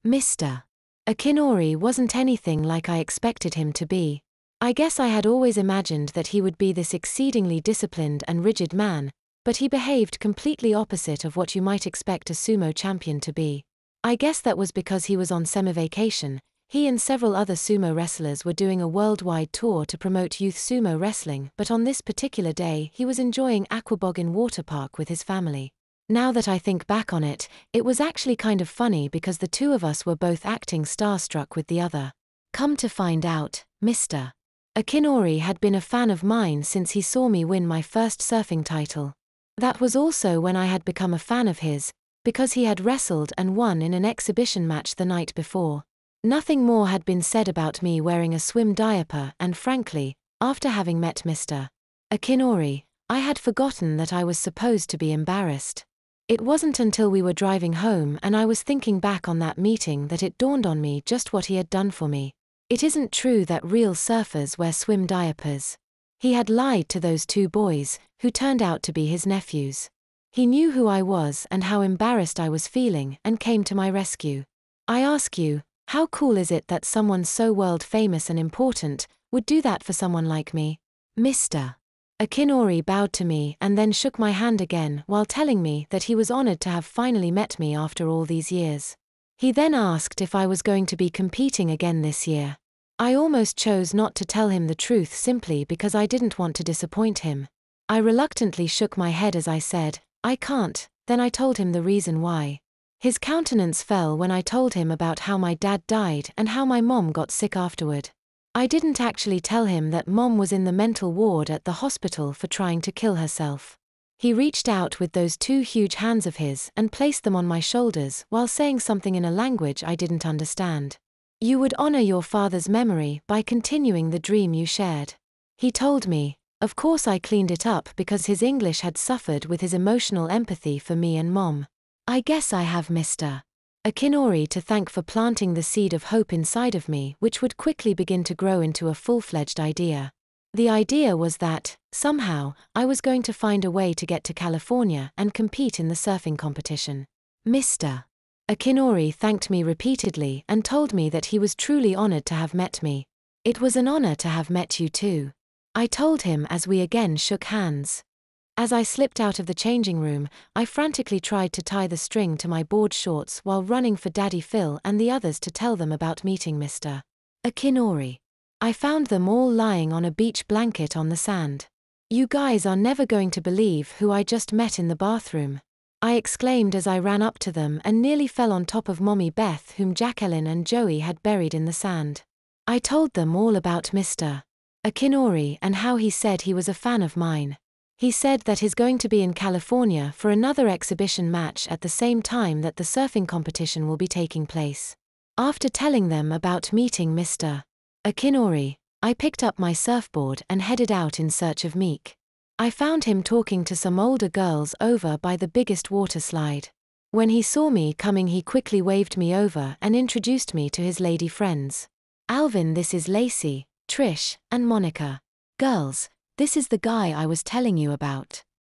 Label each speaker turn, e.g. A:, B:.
A: Mr. Akinori wasn't anything like I expected him to be. I guess I had always imagined that he would be this exceedingly disciplined and rigid man, but he behaved completely opposite of what you might expect a sumo champion to be. I guess that was because he was on semi-vacation. He and several other sumo wrestlers were doing a worldwide tour to promote youth sumo wrestling, but on this particular day he was enjoying Aquabogin Water Park with his family. Now that I think back on it, it was actually kind of funny because the two of us were both acting starstruck with the other. Come to find out, Mr. Akinori had been a fan of mine since he saw me win my first surfing title. That was also when I had become a fan of his, because he had wrestled and won in an exhibition match the night before. Nothing more had been said about me wearing a swim diaper, and frankly, after having met Mr. Akinori, I had forgotten that I was supposed to be embarrassed. It wasn't until we were driving home and I was thinking back on that meeting that it dawned on me just what he had done for me. It isn't true that real surfers wear swim diapers. He had lied to those two boys, who turned out to be his nephews. He knew who I was and how embarrassed I was feeling and came to my rescue. I ask you, how cool is it that someone so world famous and important would do that for someone like me? Mr. Akinori bowed to me and then shook my hand again while telling me that he was honored to have finally met me after all these years. He then asked if I was going to be competing again this year. I almost chose not to tell him the truth simply because I didn't want to disappoint him. I reluctantly shook my head as I said, I can't. Then I told him the reason why. His countenance fell when I told him about how my dad died and how my mom got sick afterward. I didn't actually tell him that mom was in the mental ward at the hospital for trying to kill herself. He reached out with those two huge hands of his and placed them on my shoulders while saying something in a language I didn't understand. You would honor your father's memory by continuing the dream you shared. He told me. Of course I cleaned it up because his English had suffered with his emotional empathy for me and mom. I guess I have Mr. Akinori to thank for planting the seed of hope inside of me, which would quickly begin to grow into a full-fledged idea. The idea was that, somehow, I was going to find a way to get to California and compete in the surfing competition. Mr. Akinori thanked me repeatedly and told me that he was truly honored to have met me. It was an honor to have met you too. I told him as we again shook hands. As I slipped out of the changing room, I frantically tried to tie the string to my board shorts while running for Daddy Phil and the others to tell them about meeting Mr. Akinori. I found them all lying on a beach blanket on the sand. You guys are never going to believe who I just met in the bathroom. I exclaimed as I ran up to them and nearly fell on top of Mommy Beth, whom Jacqueline and Joey had buried in the sand. I told them all about Mr. Akinori and how he said he was a fan of mine. He said that he's going to be in California for another exhibition match at the same time that the surfing competition will be taking place. After telling them about meeting Mr. Akinori, I picked up my surfboard and headed out in search of Meek. I found him talking to some older girls over by the biggest water slide. When he saw me coming, he quickly waved me over and introduced me to his lady friends. Alvin, this is Lacey, Trish, and Monica. Girls, this is the guy I was telling you about.